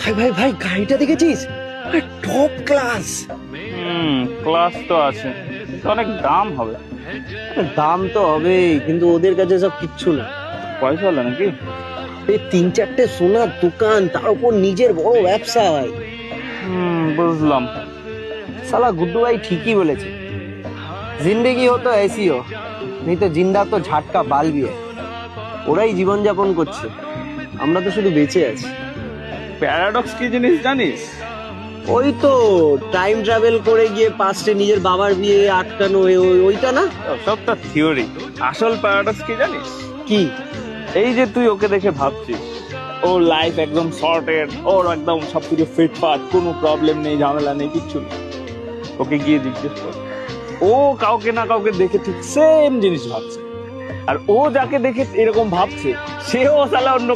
ভাই ভাই ভাই, গাড়িটা দেখেছিস? Top class. ক্লাস তো আছে, কিন্তু অনেক দাম হবে। দাম তো হবেই, কিন্তু ওদের কাছে সব কিচ্ছু না। পয়সা হলো নাকি? এই 3-4টে সোনার দোকান, তার উপর নিজের বড় ব্যবসা ভাই। বুঝলাম। साला गुड्डू भाई ठीक ही बोले थे। जिंदगी हो तो ऐसी हो, नहीं तो जिंदा तो झटका बाल भी है। ওরাই জীবন যাপন করছে, আমরা তো শুধু বেঁচে আছি। প্যারাডক্স কি জিনিস জানিস? ওই তো টাইম ট্রাভেল করে গিয়ে পাস্টে নিজের বাবার বিয়ে আটকানো, ওইটা না? সবটা থিওরি। আসল প্যারাডক্স কি জানিস? কি? এই যে তুই ওকে দেখে ভাবছিস ওর লাইফ একদম সর্টেড, ওর একদম সবকিছু ফিটফাট, কোনো প্রবলেম নেই, ঝামেলা নেই, কিচ্ছু নেই। ওকে গিয়ে জিজ্ঞেস কর, ও কাউকে না কাউকে দেখে ঠিক সেম জিনিস ভাবছে। আর ও যাকে দেখে এরকম ভাবছে, সেও সালা অন্য